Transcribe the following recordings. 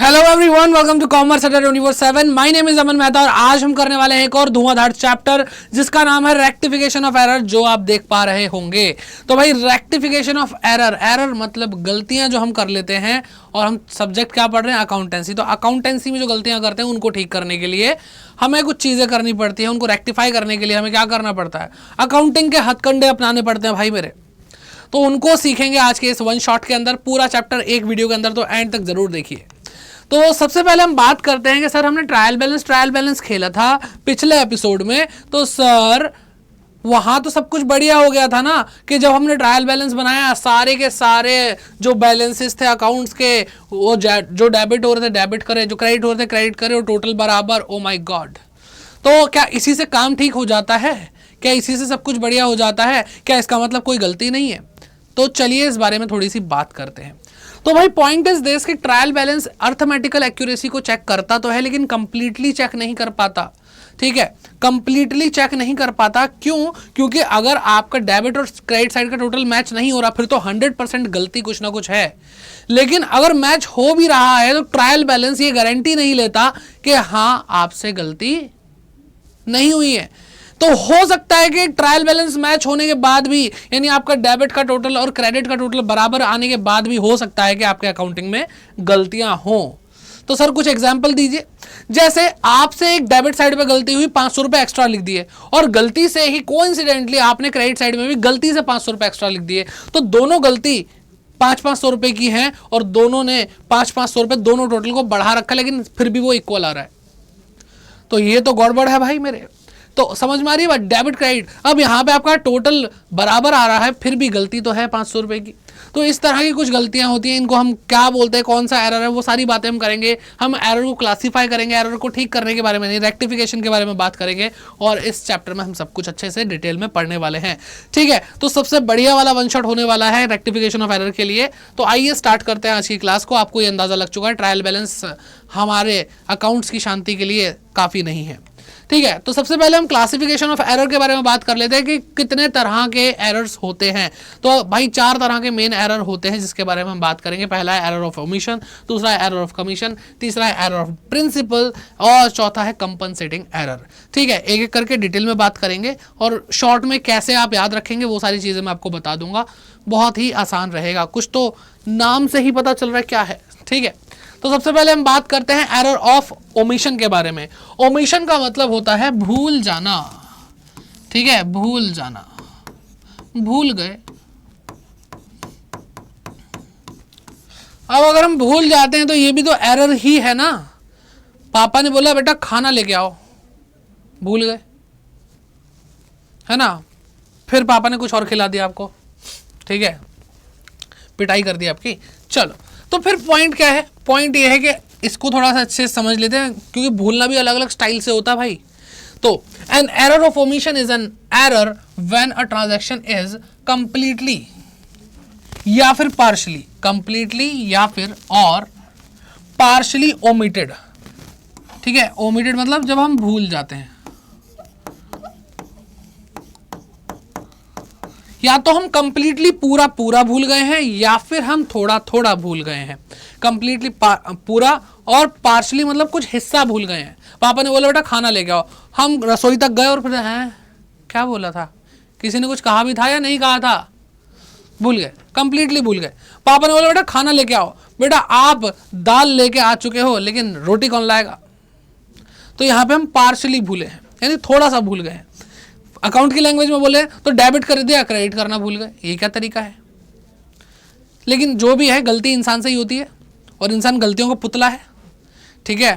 Hello everyone, welcome to commerce Adda 24/7। My name is Aman Mehta और आज हम करने वाले हैं एक और धुआंधार चैप्टर जिसका नाम है रेक्टिफिकेशन ऑफ एरर, जो आप देख पा रहे होंगे। तो भाई रेक्टिफिकेशन ऑफ एरर, एरर मतलब गलतियां जो हम कर लेते हैं, और हम सब्जेक्ट क्या पढ़ रहे हैं, अकाउंटेंसी। तो अकाउंटेंसी में जो गलतियां करते हैं उनको ठीक करने के लिए हमें कुछ चीजें करनी पड़ती है, उनको रेक्टिफाई करने के लिए हमें क्या करना पड़ता है, अकाउंटिंग के हथकंडे अपनाने पड़ते हैं भाई मेरे। तो उनको सीखेंगे आज के इस वन शॉट के अंदर, पूरा चैप्टर एक वीडियो के अंदर, तो एंड तक जरूर देखिए। तो सबसे पहले हम बात करते हैं कि सर हमने ट्रायल बैलेंस खेला था पिछले एपिसोड में। तो सर वहां तो सब कुछ बढ़िया हो गया था ना, कि जब हमने ट्रायल बैलेंस बनाया सारे के सारे जो बैलेंसेस थे अकाउंट्स के, वो जो डेबिट हो रहे थे डेबिट करे, जो क्रेडिट हो रहे थे क्रेडिट करे, और टोटल बराबर। ओ माय गॉड, तो क्या इसी से काम ठीक हो जाता है? क्या इसी से सब कुछ बढ़िया हो जाता है? क्या इसका मतलब कोई गलती नहीं है? तो चलिए इस बारे में थोड़ी सी बात करते हैं। तो भाई पॉइंट इज दिस कि ट्रायल बैलेंस अर्थमेटिकल एक्यूरेसी को चेक करता तो है, लेकिन कंप्लीटली चेक नहीं कर पाता। ठीक है, कंप्लीटली चेक नहीं कर पाता। क्यों? क्योंकि अगर आपका डेबिट और क्रेडिट साइड का टोटल मैच नहीं हो रहा, फिर तो 100% गलती कुछ ना कुछ है। लेकिन अगर मैच हो भी रहा है तो ट्रायल बैलेंस ये गारंटी नहीं लेता कि हाँ आपसे गलती नहीं हुई है। तो हो सकता है कि ट्रायल बैलेंस मैच होने के बाद भी, यानी आपका डेबिट का टोटल और क्रेडिट का टोटल बराबर आने के बाद भी हो सकता है कि आपके अकाउंटिंग में गलतियां हो। तो सर कुछ एग्जांपल दीजिए। जैसे आपसे एक डेबिट साइड पे गलती हुई, 500 रुपए एक्स्ट्रा लिख दिए, और गलती से ही कोइंसिडेंटली आपने क्रेडिट साइड में भी गलती से 500 रुपए एक्स्ट्रा लिख दिए। तो दोनों गलती 500 रुपए की हैं और दोनों ने 500 रुपए दोनों टोटल को बढ़ा रखा, लेकिन फिर भी वो इक्वल आ रहा है। तो ये तो गड़बड़ है भाई मेरे। तो समझ में आ रही है बात, डेबिट क्रेडिट। अब यहाँ पे आपका टोटल बराबर आ रहा है, फिर भी गलती तो है 500 रुपए की। तो इस तरह की कुछ गलतियां होती हैं, इनको हम क्या बोलते हैं, कौन सा एरर है, वो सारी बातें हम करेंगे। हम एरर को क्लासीफाई करेंगे, एरर को ठीक करने के बारे में नहीं, रेक्टिफिकेशन के बारे में बात करेंगे। और इस चैप्टर में हम सब कुछ अच्छे से डिटेल में पढ़ने वाले हैं। ठीक है, तो सबसे बढ़िया वाला वन शॉट होने वाला है रेक्टिफिकेशन ऑफ एरर के लिए। तो आइए स्टार्ट करते हैं आज की क्लास को। आपको ये अंदाजा लग चुका है ट्रायल बैलेंस हमारे अकाउंट्स की शांति के लिए काफ़ी नहीं है। ठीक है, तो सबसे पहले हम क्लासिफिकेशन ऑफ एरर के बारे में बात कर लेते हैं कि कितने तरह के एरर्स होते हैं। तो भाई 4 तरह के मेन एरर होते हैं जिसके बारे में हम बात करेंगे। पहला है एरर ऑफ ओमिशन, दूसरा है एरर ऑफ कमीशन, तीसरा है एरर ऑफ प्रिंसिपल, और चौथा है कंपनसेटिंग एरर। ठीक है, एक एक करके डिटेल में बात करेंगे, और शॉर्ट में कैसे आप याद रखेंगे वो सारी चीज़ें मैं आपको बता दूंगा। बहुत ही आसान रहेगा, कुछ तो नाम से ही पता चल रहा है क्या है। ठीक है, तो सबसे पहले हम बात करते हैं एरर ऑफ ओमिशन के बारे में। ओमिशन का मतलब होता है भूल जाना। ठीक है, भूल जाना, भूल गए। अब अगर हम भूल जाते हैं तो ये भी तो एरर ही है ना। पापा ने बोला बेटा खाना लेके आओ, भूल गए, है ना। फिर पापा ने कुछ और खिला दिया आपको, ठीक है, पिटाई कर दी आपकी। चलो, तो फिर पॉइंट क्या है? पॉइंट ये है कि इसको थोड़ा सा अच्छे से समझ लेते हैं, क्योंकि भूलना भी अलग अलग स्टाइल से होता है भाई। तो an error of omission is an error when a transaction is completely या फिर पार्शली, कंप्लीटली या फिर और पार्शली ओमिटेड। ठीक है, ओमिटेड मतलब जब हम भूल जाते हैं, या तो हम कंप्लीटली पूरा पूरा भूल गए हैं या फिर हम थोड़ा थोड़ा भूल गए हैं। कंप्लीटली पूरा और पार्शली मतलब कुछ हिस्सा भूल गए हैं। पापा ने बोला बेटा खाना लेके आओ, हम रसोई तक गए और फिर हैं क्या बोला था, किसी ने कुछ कहा भी था या नहीं कहा था, भूल गए, कंप्लीटली भूल गए। पापा ने बोला बेटा खाना लेके आओ, बेटा आप दाल लेके आ चुके हो लेकिन रोटी कौन लाएगा। तो यहाँ पे हम पार्शली भूले हैं, यानी थोड़ा सा भूल गए हैं। अकाउंट की लैंग्वेज में बोले तो डेबिट कर दिया, क्रेडिट करना भूल गए। ये क्या तरीका है? लेकिन जो भी है गलती इंसान से ही होती है, और इंसान गलतियों का पुतला है। ठीक है,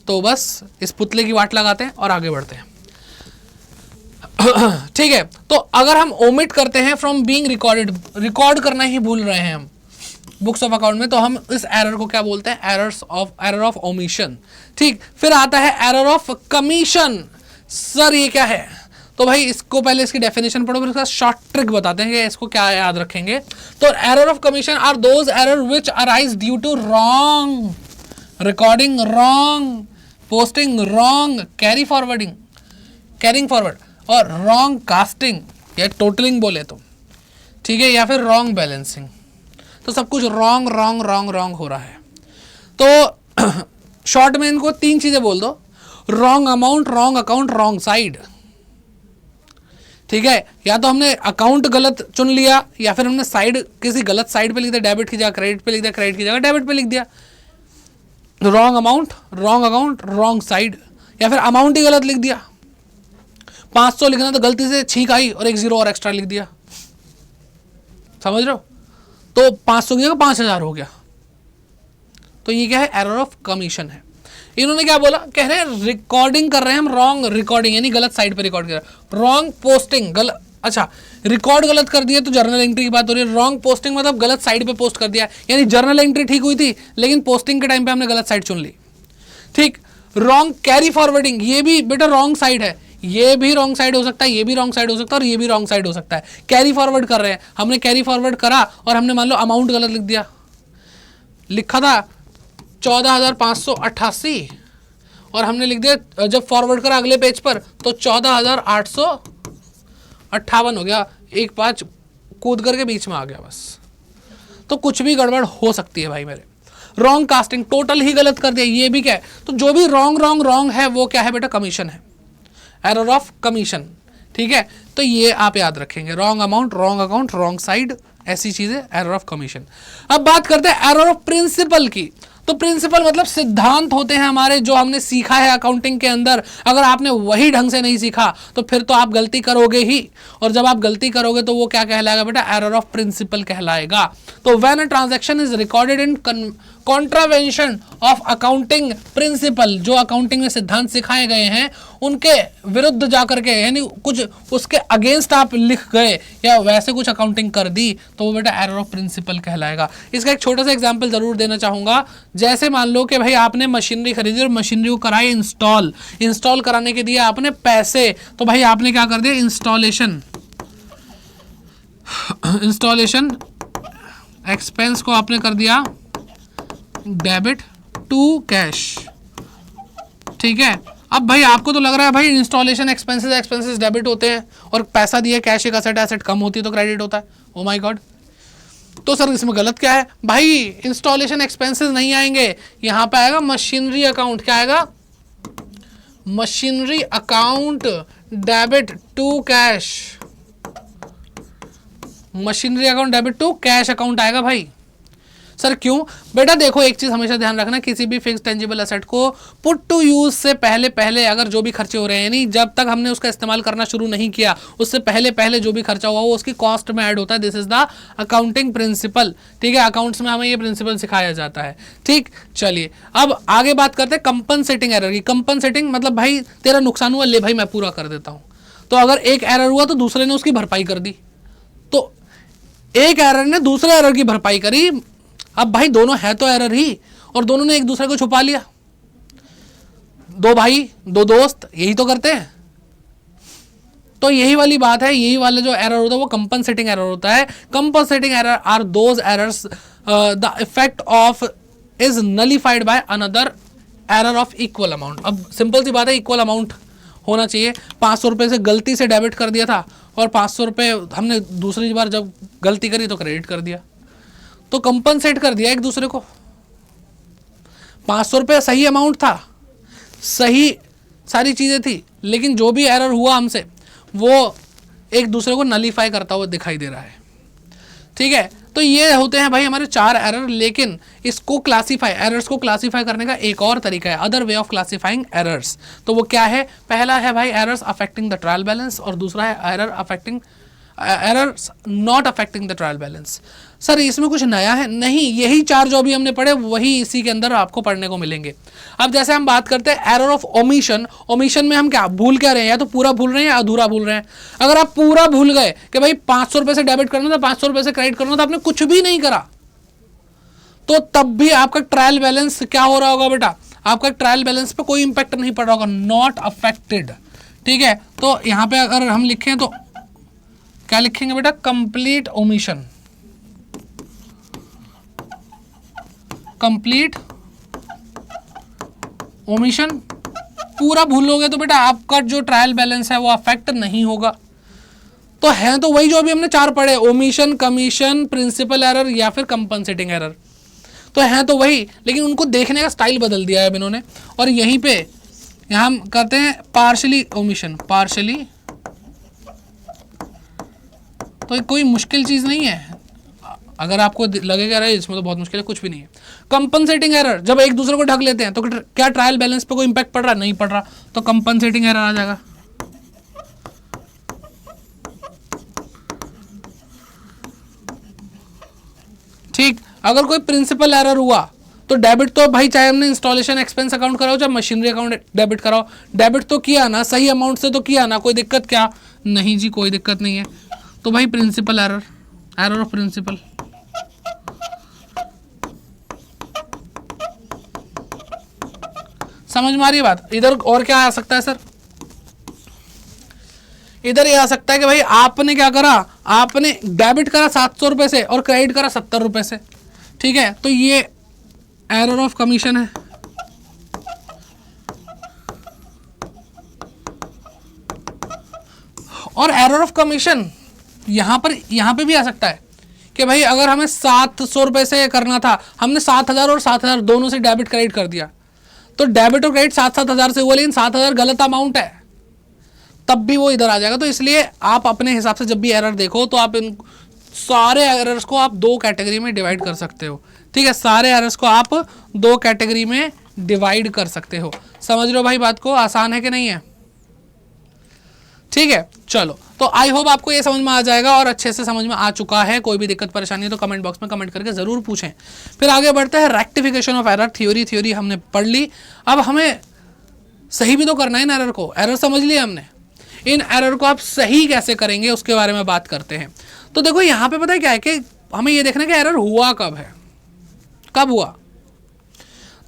तो बस इस पुतले की वाट लगाते हैं और आगे बढ़ते हैं। ठीक है, तो अगर हम ओमिट करते हैं फ्रॉम बीइंग रिकॉर्डेड, रिकॉर्ड करना ही भूल रहे हैं हम बुक्स ऑफ अकाउंट में, तो हम इस एरर को क्या बोलते हैं? Error of omission. ठीक, फिर आता है एरर ऑफ कमीशन। सर ये क्या है? तो भाई इसको पहले इसकी डेफिनेशन पढ़ो, फिर उसका शॉर्ट ट्रिक बताते हैं कि इसको क्या याद रखेंगे। तो error of commission are those error which arise due to wrong recording, wrong posting, wrong carrying forward, और रॉन्ग कास्टिंग या टोटलिंग बोले तो, ठीक है, या फिर रॉन्ग बैलेंसिंग। तो सब कुछ रॉन्ग हो रहा है। तो शॉर्ट में इनको 3 चीजें बोल दो, wrong amount, wrong account, wrong side. ठीक है, या तो हमने अकाउंट गलत चुन लिया, या फिर हमने साइड किसी गलत साइड पे लिख दिया, डेबिट की जगह क्रेडिट पे लिख दिया, क्रेडिट की जगह डेबिट पे लिख दिया। Wrong amount, wrong account, wrong side, या फिर अमाउंट ही गलत लिख दिया। 500 लिखना तो गलती से छींक आई और एक जीरो और एक्स्ट्रा लिख दिया, समझ रहे हो? तो 500 की जगह 5000 हो गया। तो ये क्या है? एरर ऑफ कमीशन है। इन्होंने क्या बोला, कह रहे हैं रिकॉर्डिंग कर रहे हैं हम, रॉन्ग रिकॉर्डिंग यानी गलत साइड पे रिकॉर्ड कर रहे हैं, रॉन्ग पोस्टिंग गलत, अच्छा रिकॉर्ड गलत कर दिया तो जर्नल एंट्री की बात हो रही है। रॉन्ग पोस्टिंग मतलब गलत साइड पे पोस्ट कर दिया, यानी जर्नल एंट्री ठीक हुई थी लेकिन पोस्टिंग के टाइम पे हमने गलत साइड चुन ली। ठीक। रॉन्ग कैरी फॉरवर्डिंग, ये भी बेटा रॉन्ग साइड है, ये भी रॉन्ग साइड हो सकता है, ये भी रॉन्ग साइड हो सकता है और ये भी रॉन्ग साइड हो सकता है। कैरी फॉरवर्ड कर रहे हैं, हमने कैरी फॉरवर्ड करा और हमने मान लो अमाउंट गलत लिख दिया, लिखा था 14,588 और हमने लिख दिया जब फॉरवर्ड करा अगले पेज पर तो 14,858 हो गया, 1 5 कूद करके बीच में आ गया बस। तो कुछ भी गड़बड़ हो सकती है भाई मेरे। रॉन्ग कास्टिंग, टोटल ही गलत कर दिया, ये भी क्या है? तो जो भी रॉन्ग है वो क्या है बेटा? कमीशन है, एरर ऑफ कमीशन। ठीक है, तो ये आप याद रखेंगे, wrong amount, wrong account, wrong side, ऐसी चीजें एरर ऑफ कमीशन। अब बात करते हैं एरर ऑफ प्रिंसिपल की। तो प्रिंसिपल मतलब सिद्धांत होते हैं हमारे जो हमने सीखा है अकाउंटिंग के अंदर, अगर आपने वही ढंग से नहीं सीखा तो फिर तो आप गलती करोगे ही, और जब आप गलती करोगे तो वो क्या कहलाएगा बेटा? एरर ऑफ प्रिंसिपल कहलाएगा। तो when a transaction is recorded in contravention of accounting principle, जो अकाउंटिंग में सिद्धांत सिखाए गए हैं उनके विरुद्ध जाकर के, यानी कुछ उसके अगेंस्ट आप लिख गए या वैसे कुछ अकाउंटिंग कर दी तो वो बेटा एरर ऑफ प्रिंसिपल कहलाएगा। इसका एक छोटा सा एग्जांपल जरूर देना चाहूंगा। जैसे मान लो कि भाई आपने मशीनरी खरीदी और मशीनरी को कराई इंस्टॉल कराने के दिए आपने पैसे, तो भाई आपने क्या कर दिया? इंस्टॉलेशन एक्सपेंस को आपने कर दिया डेबिट टू कैश। ठीक है, अब भाई आपको तो लग रहा है भाई इंस्टॉलेशन एक्सपेंसेस डेबिट होते हैं और पैसा दिया कैश एक एसेट कम होती है तो क्रेडिट होता है। ओ माय गॉड, तो सर इसमें गलत क्या है? भाई इंस्टॉलेशन एक्सपेंसेस नहीं आएंगे, यहां पे आएगा मशीनरी अकाउंट। क्या आएगा? Machinery account debit to cash, machinery account debit to cash account आएगा भाई। सर क्यों? बेटा देखो एक चीज हमेशा ध्यान रखना, किसी भी फिक्स टेंजिबल एसेट को पुट टू यूज से पहले अगर जो भी खर्चे हो रहे हैं, यानी जब तक हमने उसका इस्तेमाल करना शुरू नहीं किया उससे पहले जो भी खर्चा हुआ वो उसकी कॉस्ट में ऐड होता है। This is the accounting principle. ठीक है, अकाउंट्स में हमें ये प्रिंसिपल सिखाया जाता है। ठीक, चलिए अब आगे बात करते हैं कंपनसेटिंग एरर की। कंपनसेटिंग मतलब भाई तेरा नुकसान हुआ, ले भाई मैं पूरा कर देता हूं। तो अगर एक एरर हुआ तो दूसरे ने उसकी भरपाई कर दी, तो एक एरर ने दूसरे एरर की भरपाई करी। अब भाई दोनों है तो एरर ही, और दोनों ने एक दूसरे को छुपा लिया। दो भाई दो दोस्त यही तो करते हैं। तो यही वाली बात है, यही वाला जो एरर होता है वो कंपनसेटिंग एरर होता है। Compensating error are those errors the effect of is nullified by another error of equal amount. अब सिंपल सी बात है, इक्वल अमाउंट होना चाहिए। 500 रुपये से गलती से डेबिट कर दिया था और 500 रुपये हमने दूसरी बार जब गलती करी तो क्रेडिट कर दिया, तो कंपनसेट कर दिया एक दूसरे को। 500 रुपये सही अमाउंट था, सही सारी चीज़ें थी, लेकिन जो भी एरर हुआ हमसे वो एक दूसरे को नलीफाई करता हुआ दिखाई दे रहा है। ठीक है, तो ये होते हैं भाई हमारे 4 एरर। लेकिन इसको एरर्स को क्लासीफाई करने का एक और तरीका है, other way of classifying errors. तो वो क्या है? पहला है भाई errors affecting the trial balance, और दूसरा है errors not affecting the trial balance. Sir इसमें कुछ नया है? नहीं, यही 4 जो अभी हमने पढ़े वही इसी के अंदर आपको पढ़ने को मिलेंगे। अब जैसे हम बात करते हैं एरर ऑफ ओमिशन। ओमिशन में हम क्या भूल क्या रहे हैं? या तो पूरा भूल रहे हैं या अधूरा भूल रहे हैं। अगर आप पूरा भूल गए कि भाई 500 रुपये से डेबिट करना था, 500 रुपये से क्रेडिट करना था, आपने कुछ भी नहीं करा, तो तब भी आपका ट्रायल बैलेंस क्या हो रहा होगा बेटा? आपका ट्रायल बैलेंस पे कोई इंपैक्ट नहीं पड़ रहा होगा, नॉट अफेक्टेड। ठीक है, तो यहां पे अगर हम लिखें तो क्या लिखेंगे बेटा? Complete omission, complete omission. पूरा भूलोगे तो बेटा आपका जो ट्रायल बैलेंस है वो अफेक्ट नहीं होगा। तो है तो वही जो अभी हमने 4 पढ़े, ओमिशन, कमीशन, प्रिंसिपल एरर या फिर कंपनसेटिंग एरर। तो हैं तो वही, लेकिन उनको देखने का स्टाइल बदल दिया है अब इन्होंने। और यहीं पे यहाँ हम करते हैं पार्शली ओमिशन, पार्शली, तो कोई मुश्किल चीज नहीं है। अगर आपको लगेगा अरे इसमें तो बहुत मुश्किल है, कुछ भी नहीं है। कंपनसेटिंग एरर, जब एक दूसरे को ढक लेते हैं तो क्या ट्रायल बैलेंस पे कोई इंपैक्ट पड़ रहा? नहीं पड़ रहा, तो कंपनसेटिंग एरर आ जाएगा। ठीक, अगर कोई प्रिंसिपल एरर हुआ तो डेबिट तो भाई, चाहे हमने इंस्टॉलेशन एक्सपेंस अकाउंट कराओ चाहे मशीनरी अकाउंट डेबिट कराओ, डेबिट तो किया ना, सही अमाउंट से तो किया ना, कोई दिक्कत क्या? नहीं जी, कोई दिक्कत नहीं है। तो भाई principle error, error of principle, समझ में आ रही है बात? इधर और क्या आ सकता है सर? इधर ये आ सकता है कि भाई आपने क्या करा, आपने डेबिट करा 700 रुपए से और क्रेडिट करा 70 रुपए से, ठीक है, तो ये एरर ऑफ कमीशन है। और एरर ऑफ कमीशन यहां पे भी आ सकता है कि भाई अगर हमें 700 रुपए से करना था, हमने 7000 और 7000 दोनों से डेबिट क्रेडिट कर दिया, तो डेबिट और क्रेडिट 7,000 से हुआ, लेकिन 7,000 गलत अमाउंट है, तब भी वो इधर आ जाएगा। तो इसलिए आप अपने हिसाब से जब भी एरर देखो तो आप इन सारे एरर्स को आप दो कैटेगरी में डिवाइड कर सकते हो, ठीक है, सारे एरर्स को आप दो कैटेगरी में डिवाइड कर सकते हो। समझ रहे हो भाई बात को? आसान है कि नहीं है? ठीक है, चलो, तो आई होप आपको ये समझ में आ जाएगा और अच्छे से समझ में आ चुका है। कोई भी दिक्कत परेशानी है तो कमेंट बॉक्स में कमेंट करके जरूर पूछें। फिर आगे बढ़ते हैं, रेक्टिफिकेशन ऑफ एरर थ्योरी हमने पढ़ ली, अब हमें सही भी तो करना है ना एरर को। एरर समझ लिया हमने, इन एरर को आप सही कैसे करेंगे उसके बारे में बात करते हैं। तो देखो यहाँ पे पता है क्या है कि हमें ये देखना है कि एरर हुआ कब है, कब हुआ।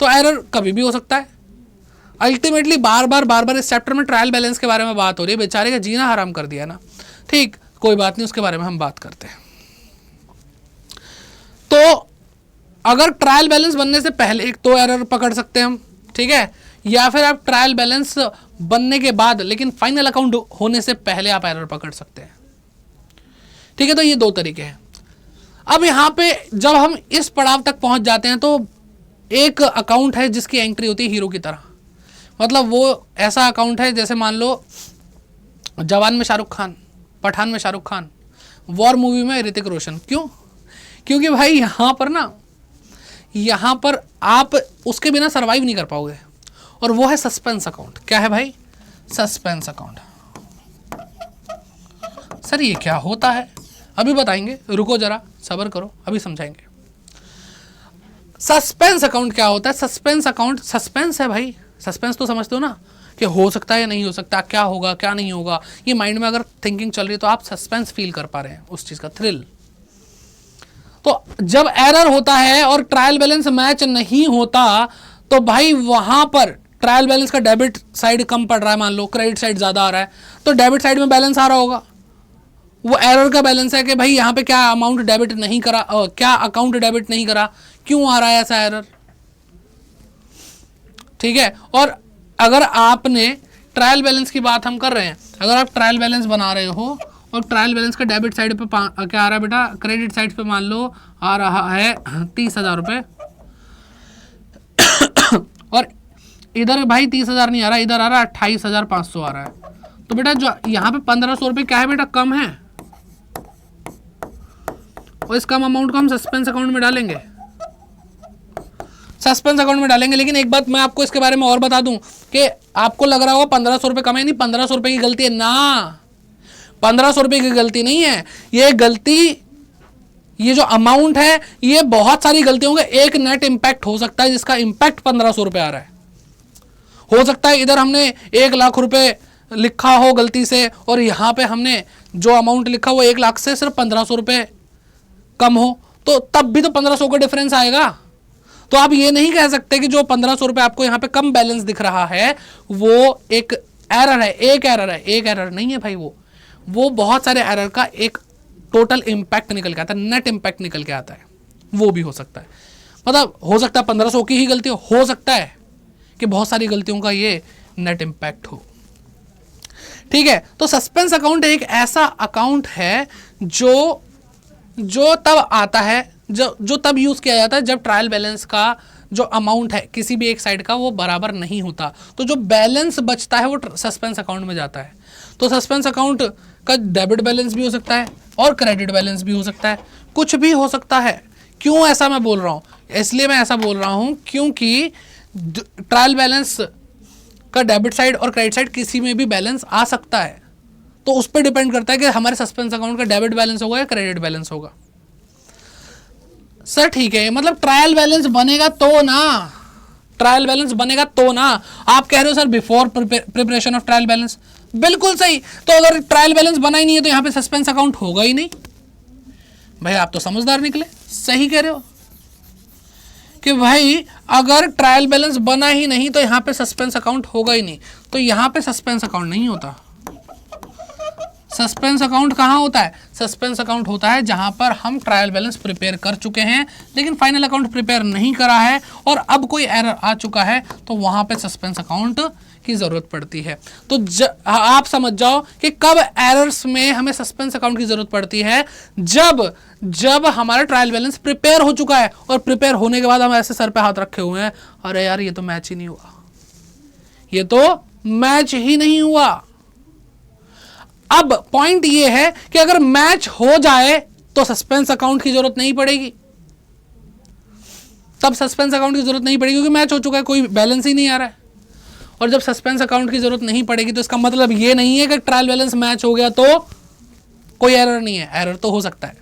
तो एरर कभी भी हो सकता है। अल्टीमेटली बार बार इस चैप्टर में ट्रायल बैलेंस के बारे में बात हो रही है, बेचारे का जीना हराम कर दिया ना। ठीक, कोई बात नहीं, उसके बारे में हम बात करते हैं। तो अगर ट्रायल बैलेंस बनने से पहले एक तो एरर पकड़ सकते हैं हम, ठीक है, या फिर आप ट्रायल बैलेंस बनने के बाद लेकिन फाइनल अकाउंट होने से पहले आप एरर पकड़ सकते हैं, ठीक है। तो ये दो तरीके हैं। अब यहां पे जब हम इस पड़ाव तक पहुंच जाते हैं तो एक अकाउंट है जिसकी एंट्री होती है हीरो की तरह, मतलब वो ऐसा अकाउंट है जैसे मान लो जवान में शाहरुख खान, पठान में शाहरुख खान, वॉर मूवी में ऋतिक रोशन। क्यों? क्योंकि भाई यहां पर आप उसके बिना सरवाइव नहीं कर पाओगे, और वो है सस्पेंस अकाउंट। क्या है भाई? Suspense account. सर ये क्या होता है? अभी बताएंगे, रुको जरा सब्र करो, अभी समझाएंगे। सस्पेंस अकाउंट क्या होता है? सस्पेंस अकाउंट, सस्पेंस है भाई, सस्पेंस तो समझते हो ना कि हो सकता है या नहीं हो सकता, क्या होगा क्या नहीं होगा, ये माइंड में अगर थिंकिंग चल रही है तो आप सस्पेंस फील कर पा रहे हैं, उस चीज का थ्रिल। तो जब एरर होता है और ट्रायल बैलेंस मैच नहीं होता तो भाई वहां पर ट्रायल बैलेंस का डेबिट साइड कम पड़ रहा है, मान लो क्रेडिट साइड ज्यादा आ रहा है, तो डेबिट साइड में बैलेंस आ रहा होगा, वो एरर का बैलेंस है कि भाई यहाँ पे क्या अमाउंट डेबिट नहीं करा, क्या अकाउंट डेबिट नहीं करा, क्यों आ रहा है ऐसा एरर, ठीक है। और अगर आपने ट्रायल बैलेंस की बात हम कर रहे हैं, अगर आप ट्रायल बैलेंस बना रहे हो और ट्रायल बैलेंस का डेबिट साइड पे क्या आ रहा है बेटा, क्रेडिट साइड पे मान लो आ रहा है 30,000 रुपये, और इधर भाई 30,000 नहीं आ रहा, इधर आ रहा है 28,500 आ रहा है, तो बेटा जो यहाँ पे 1,500 रुपये क्या है बेटा, कम है, और इस कम अमाउंट को हम सस्पेंस अकाउंट में डालेंगे, सस्पेंस अकाउंट में डालेंगे। लेकिन एक बात मैं आपको इसके बारे में और बता दूं कि आपको लग रहा होगा 1,500 रुपये कम है, नहीं 1,500 रुपये की गलती है ना, 1,500 रुपये की गलती नहीं है, ये गलती, ये जो अमाउंट है ये बहुत सारी गलतियों का एक नेट इंपैक्ट हो सकता है जिसका इंपैक्ट 1,500 रुपये आ रहा है। हो सकता है इधर हमने 1,00,000 रुपये लिखा हो गलती से और यहाँ पे हमने जो अमाउंट लिखा वो 1,00,000 से सिर्फ 1,500 रुपये कम हो, तो तब भी तो 1,500 का डिफरेंस आएगा। तो आप ये नहीं कह सकते कि जो 1,500 रुपये आपको यहाँ पे कम बैलेंस दिख रहा है वो एक एरर है, एक एरर है, एक एरर नहीं है भाई, वो बहुत सारे एरर का एक टोटल इंपैक्ट निकल के आता है, नेट इंपैक्ट निकल के आता है, वो भी हो सकता है। मतलब हो सकता है 1,500 की ही गलती हो सकता है कि बहुत सारी गलतियों का ये नेट इंपैक्ट हो, ठीक है। तो सस्पेंस अकाउंट एक ऐसा अकाउंट है जो तब आता है जो तब यूज किया जाता है जब ट्रायल बैलेंस का जो अमाउंट है किसी भी एक साइड का वो बराबर नहीं होता, तो जो बैलेंस बचता है वो सस्पेंस अकाउंट में जाता है। तो सस्पेंस अकाउंट का डेबिट बैलेंस भी हो सकता है और क्रेडिट बैलेंस भी हो सकता है, कुछ भी हो सकता है। क्यों ऐसा मैं बोल रहा हूं? इसलिए मैं ऐसा बोल रहा हूं क्योंकि ट्रायल बैलेंस का डेबिट साइड और क्रेडिट साइड किसी में भी बैलेंस आ सकता है, तो उस पर डिपेंड करता है कि हमारे सस्पेंस अकाउंट का डेबिट बैलेंस होगा या क्रेडिट बैलेंस होगा। सर ठीक है, मतलब ट्रायल बैलेंस बनेगा तो ना, ट्रायल बैलेंस बनेगा तो ना। आप कह रहे हो sir before preparation of trial balance, बिल्कुल सही। तो अगर ट्रायल बैलेंस बना ही नहीं है तो यहां पे सस्पेंस अकाउंट होगा ही नहीं। भाई आप तो समझदार निकले, सही कह रहे हो कि भाई अगर ट्रायल बैलेंस बना ही नहीं तो यहां पे सस्पेंस अकाउंट होगा ही नहीं। तो यहां पे सस्पेंस अकाउंट नहीं होता। सस्पेंस अकाउंट कहां होता है? सस्पेंस अकाउंट होता है जहां पर हम ट्रायल बैलेंस प्रिपेयर कर चुके हैं लेकिन फाइनल अकाउंट प्रिपेयर नहीं करा है और अब कोई एरर आ चुका है, तो वहां पे सस्पेंस अकाउंट की जरूरत पड़ती है। तो आप समझ जाओ कि कब एरर्स में हमें सस्पेंस अकाउंट की जरूरत पड़ती है, जब हमारा ट्रायल बैलेंस प्रिपेयर हो चुका है और प्रिपेयर होने के बाद हम ऐसे सर पे हाथ रखे हुए हैं, अरे यार ये तो मैच ही नहीं हुआ, ये तो मैच ही नहीं हुआ। अब पॉइंट ये है कि अगर मैच हो जाए तो सस्पेंस अकाउंट की जरूरत नहीं पड़ेगी, तब सस्पेंस अकाउंट की जरूरत नहीं पड़ेगी क्योंकि मैच हो चुका है, कोई बैलेंस ही नहीं आ रहा है। और जब सस्पेंस अकाउंट की जरूरत नहीं पड़ेगी तो इसका मतलब ये नहीं है कि ट्रायल बैलेंस मैच हो गया तो कोई एरर नहीं है, एरर तो हो सकता है।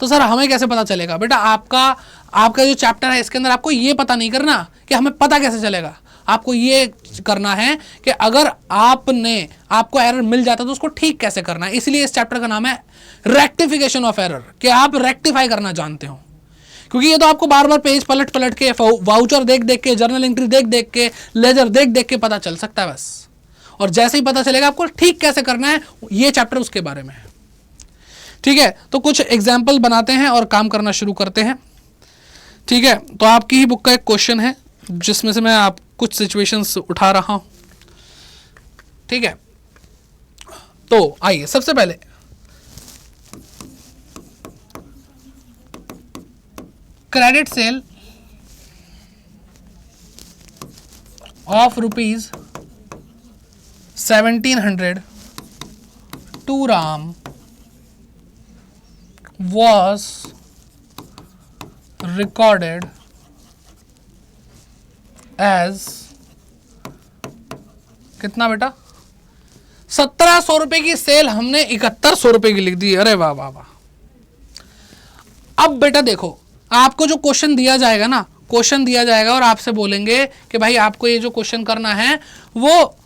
तो सर हमें कैसे पता चलेगा? बेटा आपका जो चैप्टर है इसके अंदर आपको ये पता नहीं करना कि हमें पता कैसे चलेगा, आपको ये करना है कि अगर आपको एरर मिल जाता तो उसको ठीक कैसे करना है। इसलिए इस चैप्टर का नाम है रेक्टिफिकेशन ऑफ एरर, कि आप रेक्टिफाई करना जानते हो। क्योंकि ये तो आपको बार बार पेज पलट के, वाउचर देख देख के, जर्नल एंट्री देख देख के, लेजर देख देख के पता चल सकता है बस। और जैसे ही पता चलेगा आपको ठीक कैसे करना है, ये चैप्टर उसके बारे में है। ठीक है, तो कुछ एग्जाम्पल बनाते हैं और काम करना शुरू करते हैं। ठीक है, तो आपकी ही बुक का एक क्वेश्चन है जिसमें से मैं आप कुछ सिचुएशंस उठा रहा हूं। ठीक है, तो आइए सबसे पहले credit sale of rupees 1700 to Ram was recorded as कितना बेटा? 1700 रुपए की सेल हमने 7100 रुपए की लिख दी। अरे वाह वाह वाह। अब बेटा देखो, आपको जो क्वेश्चन दिया जाएगा ना, क्वेश्चन दिया जाएगा और आपसे बोलेंगे कि भाई आपको ये जो क्वेश्चन करना है वो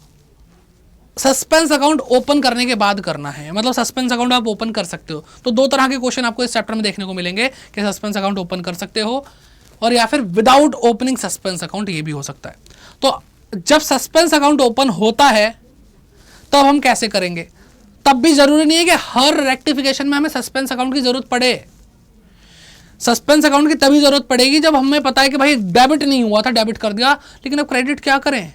सस्पेंस अकाउंट ओपन करने के बाद करना है। मतलब सस्पेंस अकाउंट आप ओपन कर सकते हो, तो दो तरह के क्वेश्चन आपको इस चैप्टर में देखने को मिलेंगे कि सस्पेंस अकाउंट ओपन कर सकते हो और या फिर विदाउट ओपनिंग सस्पेंस अकाउंट, ये भी हो सकता है। तो जब सस्पेंस अकाउंट ओपन होता है तब हम कैसे करेंगे? तब भी जरूरी नहीं है कि हर रेक्टिफिकेशन में हमें सस्पेंस अकाउंट की जरूरत पड़े। सस्पेंस अकाउंट की तभी जरूरत पड़ेगी जब हमें पता है कि भाई डेबिट नहीं हुआ था, डेबिट कर दिया, लेकिन अब क्रेडिट क्या करें,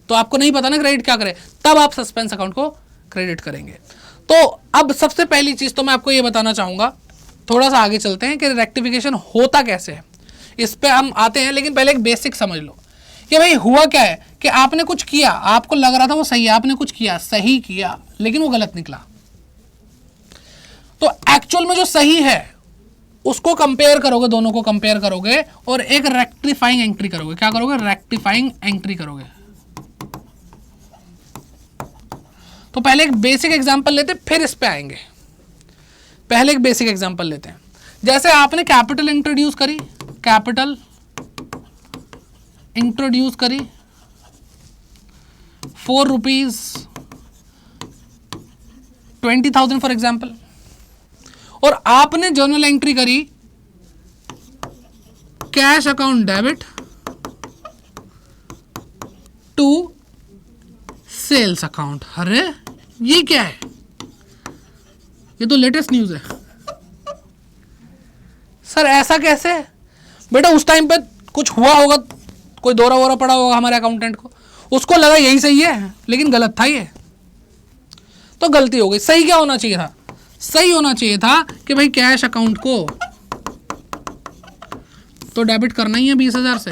तो आपको नहीं पता ना क्रेडिट क्या करें, तब आप सस्पेंस अकाउंट को क्रेडिट करेंगे। तो अब सबसे पहली चीज तो मैं आपको ये बताना चाहूंगा, थोड़ा सा आगे चलते हैं कि रेक्टिफिकेशन होता कैसे है, इस पे हम आते हैं। लेकिन पहले एक बेसिक समझ लो कि भाई हुआ क्या है कि आपने कुछ किया, आपको लग रहा था वो सही है, आपने कुछ किया, सही किया, लेकिन वो गलत निकला। तो एक्चुअल में जो सही है उसको कंपेयर करोगे, दोनों को कंपेयर करोगे और एक रेक्टिफाइंग एंट्री करोगे। क्या करोगे? रेक्टिफाइंग एंट्री करोगे। तो पहले एक बेसिक एग्जांपल लेते हैं, फिर इस पे आएंगे। पहले एक बेसिक एग्जांपल लेते हैं। जैसे आपने कैपिटल इंट्रोड्यूस करी, कैपिटल इंट्रोड्यूस करी 4 रुपीज 20,000 फॉर एग्जाम्पल, और आपने जर्नल एंट्री करी cash account debit to sales account. अरे ये क्या है? ये तो लेटेस्ट न्यूज है सर। ऐसा कैसे? बेटा उस टाइम पे कुछ हुआ होगा, कोई दौरा वोरा पड़ा होगा हमारे अकाउंटेंट को, उसको लगा यही सही है, लेकिन गलत था ये, तो गलती हो गई। सही क्या होना चाहिए था? सही होना चाहिए था कि भाई कैश अकाउंट को तो डेबिट करना ही है 20,000 से,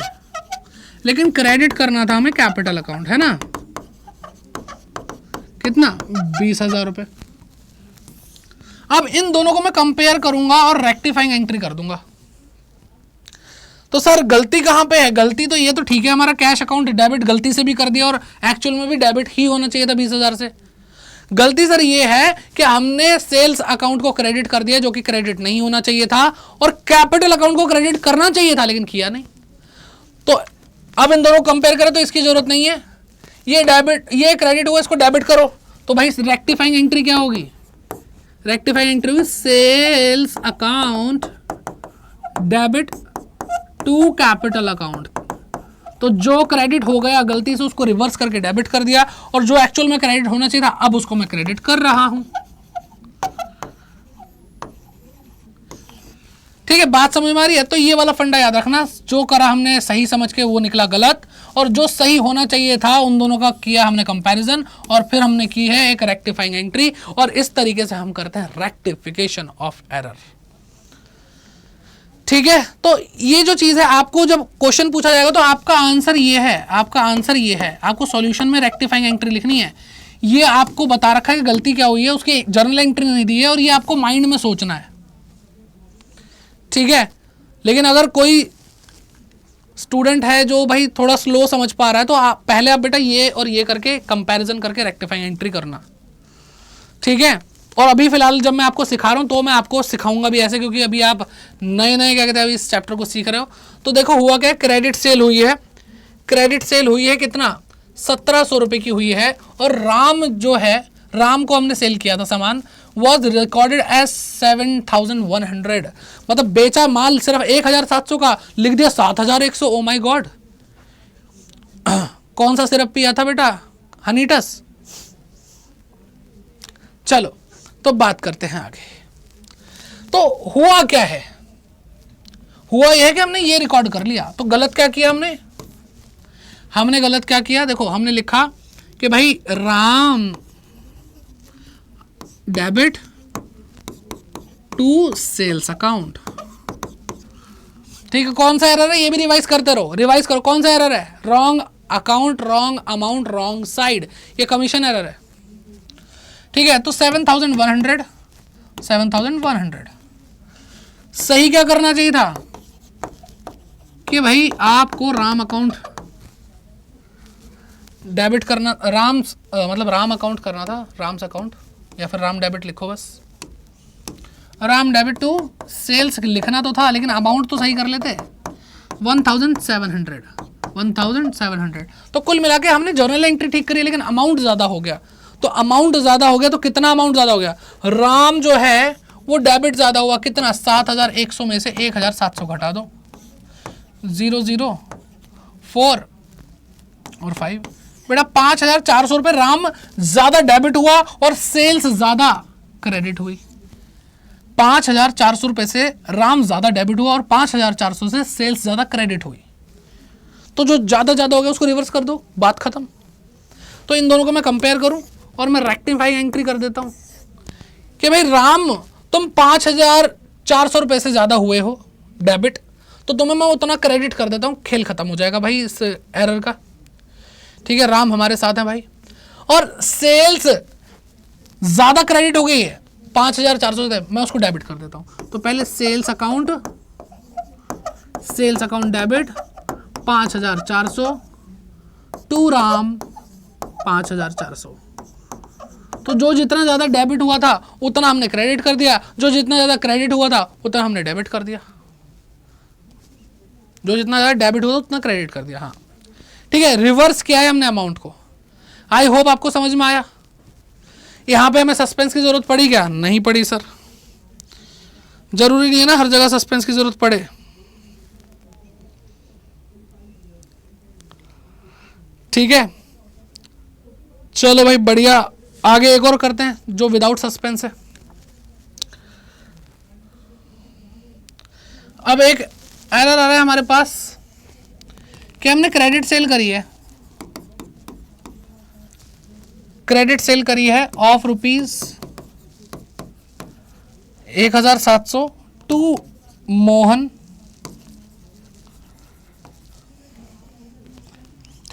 लेकिन क्रेडिट करना था हमें कैपिटल अकाउंट, है ना, कितना 20,000 रुपए। अब इन दोनों को मैं कंपेयर करूंगा और रेक्टिफाइंग एंट्री कर दूंगा। तो सर गलती कहां पे है? गलती तो ये तो ठीक है, हमारा कैश अकाउंट डेबिट गलती से भी कर दिया और एक्चुअल में भी डेबिट ही होना चाहिए था 20,000 से। गलती सर ये है कि हमने सेल्स अकाउंट को क्रेडिट कर दिया, जो कि क्रेडिट नहीं होना चाहिए था, और कैपिटल अकाउंट को क्रेडिट करना चाहिए था लेकिन किया नहीं। तो अब इन दोनों को कंपेयर करें तो इसकी जरूरत नहीं है, ये डेबिट, ये क्रेडिट हुआ, इसको डेबिट करो। तो भाई रेक्टिफाइंग एंट्री क्या होगी? रेक्टिफाइंग एंट्री हुई sales account debit to capital account. तो जो क्रेडिट हो गया गलती से उसको रिवर्स करके डेबिट कर दिया, और जो एक्चुअल में क्रेडिट होना चाहिए था अब उसको मैं क्रेडिट कर रहा हूं। ठीक है, बात समझ में आ रही है? तो ये वाला फंडा याद रखना, जो करा हमने सही समझ के वो निकला गलत, और जो सही होना चाहिए था उन दोनों का किया हमने कंपैरिजन, और फिर हमने की है एक रेक्टिफाइंग एंट्री, और इस तरीके से हम करते हैं रेक्टिफिकेशन ऑफ एरर। ठीक है, तो ये जो चीज है, आपको जब क्वेश्चन पूछा जाएगा तो आपका आंसर ये है, आपका आंसर ये है, आपको सॉल्यूशन में रेक्टिफाइंग एंट्री लिखनी है। ये आपको बता रखा है कि गलती क्या हुई है, उसकी जर्नल एंट्री नहीं दी है, और ये आपको माइंड में सोचना है। ठीक है, लेकिन अगर कोई स्टूडेंट है जो भाई थोड़ा स्लो समझ पा रहा है, तो पहले आप बेटा ये और ये करके कंपैरिजन करके रेक्टिफाइंग एंट्री करना। ठीक है, और अभी फिलहाल जब मैं आपको सिखा रहा हूं तो मैं आपको सिखाऊंगा भी ऐसे, क्योंकि अभी आप नए नए क्या कहते हैं अभी इस चैप्टर को सीख रहे हो। तो देखो हुआ क्या, क्रेडिट सेल हुई है, क्रेडिट सेल हुई है कितना, 1700 रुपए की हुई है, और राम जो है, राम को हमने सेल किया था सामान, वॉज रिकॉर्डेड एज 7,100, मतलब बेचा माल सिर्फ 1,700 का, लिख दिया 7,100। ओ माई गॉड, कौन सा सिरप पिया था बेटा? हनीटस। चलो तो बात करते हैं आगे। तो हुआ क्या है, हुआ यह है कि हमने ये रिकॉर्ड कर लिया। तो गलत क्या किया हमने गलत क्या किया? देखो हमने लिखा कि भाई Ram debit to sales account. ठीक है, कौन सा एरर है ये भी रिवाइज करते रहो, रिवाइज करो कौन सा एरर है। Wrong account, wrong amount, wrong side, ये कमीशन एरर है। ठीक है, तो 7,100 सही क्या करना चाहिए था कि भाई आपको राम अकाउंट डेबिट करना, मतलब राम अकाउंट करना था, राम्स अकाउंट, या फिर राम डेबिट लिखो बस, राम डेबिट टू सेल्स लिखना तो था, लेकिन अमाउंट तो सही कर लेते। 1,700। तो कुल मिला के हमने जर्नल एंट्री ठीक करी, लेकिन अमाउंट ज्यादा हो गया। तो अमाउंट ज्यादा हो गया, तो कितना अमाउंट ज्यादा हो गया? राम जो है वो डेबिट ज्यादा हुआ, कितना? 7,100 में से 1,700 घटा दो, 0, 0, 4 और 5, बेटा 5,400 रुपए राम ज्यादा डेबिट हुआ और सेल्स ज्यादा क्रेडिट हुई। 5,400 रुपए से राम ज्यादा डेबिट हुआ और 5,400 से सेल्स ज्यादा क्रेडिट हुई। तो जो ज्यादा ज्यादा हो गया उसको रिवर्स कर दो, बात खत्म। तो इन दोनों को मैं कंपेयर करूं और मैं रेक्टिफाइंग एंट्री कर देता हूं कि भाई राम तुम 5,400 रुपए से ज्यादा हुए हो डेबिट, तो तुम्हें मैं उतना क्रेडिट कर देता हूं, खेल खत्म हो जाएगा भाई इस एरर का। ठीक है, राम हमारे साथ है भाई, और सेल्स ज्यादा क्रेडिट हो गई है 5,400 से, मैं उसको डेबिट कर देता हूं। तो पहले sales account debit 5,400 to Ram 5,400। तो जो जितना ज्यादा डेबिट हुआ था उतना हमने क्रेडिट कर दिया, जो जितना ज्यादा क्रेडिट हुआ था उतना हमने डेबिट कर दिया, जो जितना ज्यादा डेबिट हुआ उतना क्रेडिट कर दिया। हाँ ठीक है, रिवर्स किया है हमने अमाउंट को। आई होप आपको समझ में आया। यहां पे हमें सस्पेंस की जरूरत पड़ी क्या? नहीं पड़ी सर, जरूरी नहीं है ना हर जगह सस्पेंस की जरूरत पड़े। ठीक है, चलो भाई बढ़िया, आगे एक और करते हैं जो विदाउट सस्पेंस है। अब एक एरर आ रहा है हमारे पास कि हमने क्रेडिट सेल करी है, क्रेडिट सेल करी है ऑफ ₹1,700 टू मोहन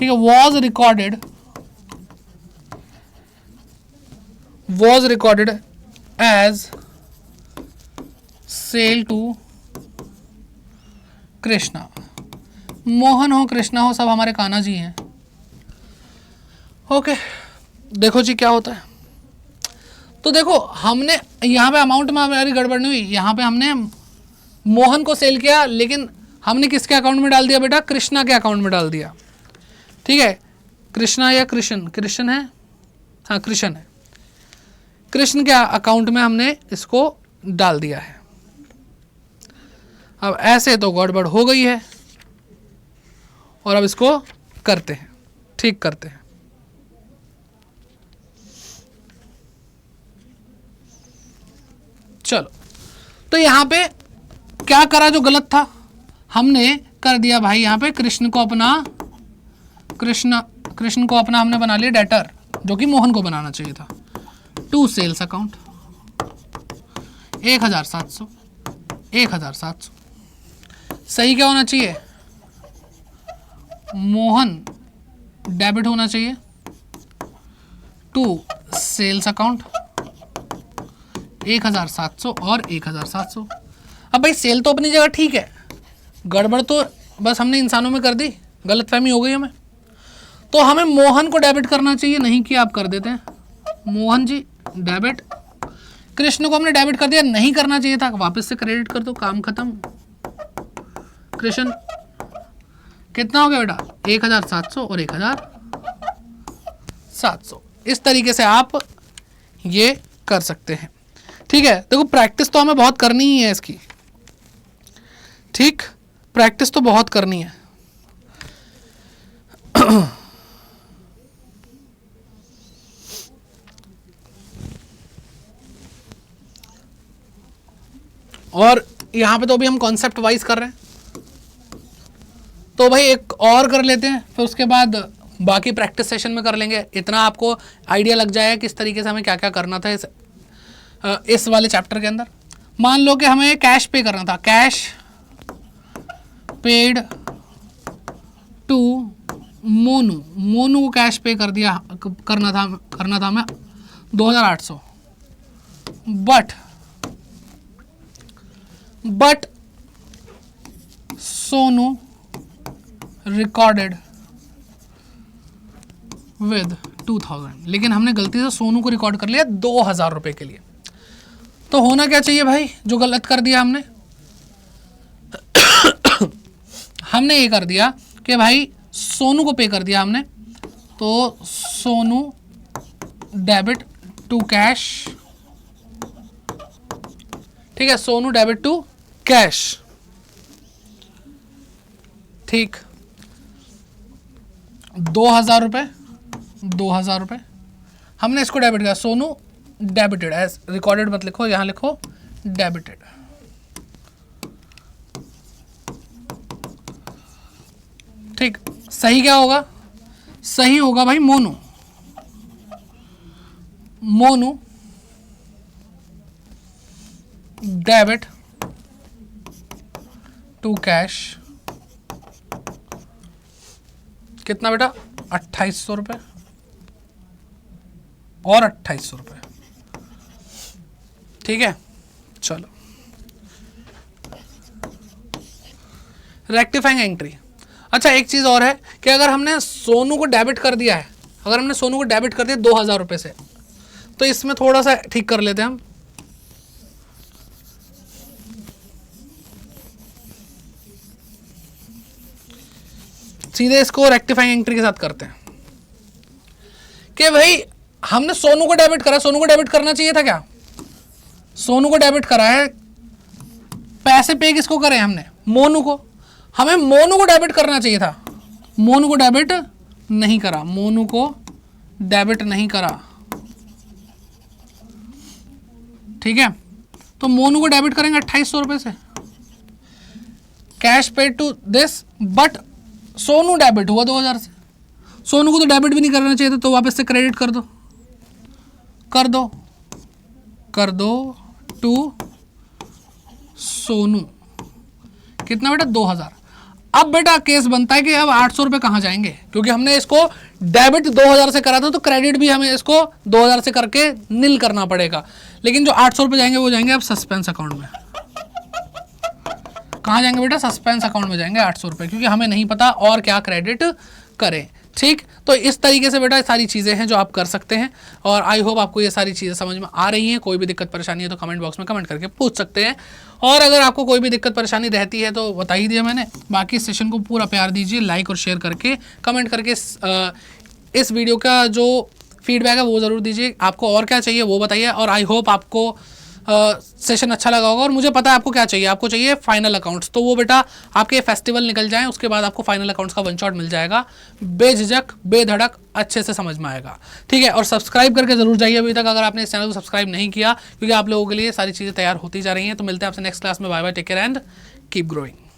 ठीक है, was recorded as sale to Krishna. Mohan हो, कृष्णा हो, सब हमारे कान्हा जी हैं। ओके, देखो जी क्या होता है। तो देखो हमने यहाँ पे अमाउंट में हमारी गड़बड़ नहीं हुई, यहाँ पे हमने मोहन को सेल किया, लेकिन हमने किसके अकाउंट में डाल दिया बेटा? कृष्णा के अकाउंट में डाल दिया। ठीक है, कृष्णा या कृष्ण है, हाँ कृष्ण है, कृष्ण के अकाउंट में हमने इसको डाल दिया है। अब ऐसे तो गड़बड़ हो गई है, और अब इसको करते हैं, ठीक करते हैं। चलो, तो यहां पे क्या करा जो गलत था? हमने कर दिया भाई यहां पे कृष्ण को अपना हमने बना लिया डेटर, जो कि मोहन को बनाना चाहिए था। टू सेल्स अकाउंट 1700 सही क्या होना चाहिए? मोहन डेबिट होना चाहिए टू सेल्स अकाउंट 1700 और 1700। अब भाई सेल तो अपनी जगह ठीक है, गड़बड़ तो बस हमने इंसानों में कर दी, गलतफहमी हो गई हमें। तो हमें मोहन को डेबिट करना चाहिए, नहीं कि आप कर देते हैं मोहन जी डेबिट। कृष्ण को हमने डेबिट कर दिया, नहीं करना चाहिए था, वापस से क्रेडिट कर दो, काम खत्म। कृष्ण कितना हो गया बेटा? 1700 और 1700। इस तरीके से आप ये कर सकते हैं। ठीक है, देखो प्रैक्टिस तो हमें बहुत करनी ही है इसकी, ठीक, प्रैक्टिस तो बहुत करनी है। और यहां पे तो अभी हम कॉन्सेप्ट वाइज कर रहे हैं, तो भाई एक और कर लेते हैं, फिर उसके बाद बाकी प्रैक्टिस सेशन में कर लेंगे। इतना आपको आइडिया लग जाएगा किस तरीके से हमें क्या क्या करना था इस वाले चैप्टर के अंदर। मान लो कि हमें कैश पे करना था, कैश पेड टू मोनू को कैश पे करना था हमें 2800, बट सोनू रिकॉर्डेड विद 2000, लेकिन हमने गलती से सोनू को रिकॉर्ड कर लिया 2000 रुपए के लिए। तो होना क्या चाहिए भाई, जो गलत कर दिया हमने हमने ये कर दिया कि भाई सोनू को पे कर दिया हमने, तो सोनू डेबिट टू कैश, ठीक है, सोनू डेबिट टू कैश, ठीक, 2000 रुपए हमने इसको डेबिट किया, सोनू डेबिटेड, एज रिकॉर्डेड मत लिखो, यहां लिखो डेबिटेड। ठीक, सही क्या होगा? सही होगा भाई मोनू डेबिट टू कैश, कितना बेटा? 2800 रुपये और 2800 रुपये, ठीक है। चलो, रेक्टिफाइंग एंट्री। अच्छा, एक चीज और है कि अगर हमने सोनू को डेबिट कर दिया है, 2000 रुपये से, तो इसमें थोड़ा सा ठीक कर लेते हैं हम। सीधे इसको रेक्टिफाइंग एंट्री के साथ करते हैं कि भाई हमने सोनू को डेबिट करा, सोनू को डेबिट करना चाहिए था क्या? सोनू को डेबिट करा है, पैसे पे किसको करे हमने? मोनू को। हमें मोनू को डेबिट करना चाहिए था, मोनू को डेबिट नहीं करा, ठीक है। तो मोनू को डेबिट करेंगे 2800 रुपए से, cash paid to this, but Sonu debit हुआ 2000 से। सोनू को तो डेबिट भी नहीं करना चाहिए था, तो वापस से क्रेडिट कर दो टू सोनू, कितना बेटा? 2000। अब बेटा केस बनता है कि अब 800 रुपये कहाँ जाएंगे, क्योंकि हमने इसको डेबिट 2000 से करा था, तो क्रेडिट भी हमें इसको 2000 से करके नील करना पड़ेगा। लेकिन जो 800 रुपये जाएंगे वो जाएंगे अब सस्पेंस अकाउंट में। कहाँ जाएंगे बेटा? सस्पेंस अकाउंट में जाएंगे 800 रुपये, क्योंकि हमें नहीं पता और क्या क्रेडिट करें। ठीक, तो इस तरीके से बेटा सारी चीज़ें हैं जो आप कर सकते हैं, और आई होप आपको ये सारी चीज़ें समझ में आ रही हैं। कोई भी दिक्कत परेशानी है तो कमेंट बॉक्स में कमेंट करके पूछ सकते हैं, और अगर आपको कोई भी दिक्कत परेशानी रहती है तो बता ही दिया मैंने। बाकी इस सेशन को पूरा प्यार दीजिए, लाइक और शेयर करके, कमेंट करके इस वीडियो का जो फीडबैक है वो ज़रूर दीजिए। आपको और क्या चाहिए वो बताइए, और आई होप आपको सेशन अच्छा लगा होगा। और मुझे पता है आपको क्या चाहिए, आपको चाहिए फाइनल अकाउंट्स, तो वो बेटा आपके फेस्टिवल निकल जाएं उसके बाद आपको फाइनल अकाउंट्स का वन शॉट मिल जाएगा, बेझिझक बेधड़क अच्छे से समझ में आएगा। ठीक है, और सब्सक्राइब करके जरूर जाइए अभी तक अगर आपने इस चैनल को सब्सक्राइब नहीं किया, क्योंकि आप लोगों के लिए सारी चीज़ें तैयार होती जा रही हैं। तो मिलते हैं आपसे नेक्स्ट क्लास में। Bye bye, take care and keep growing.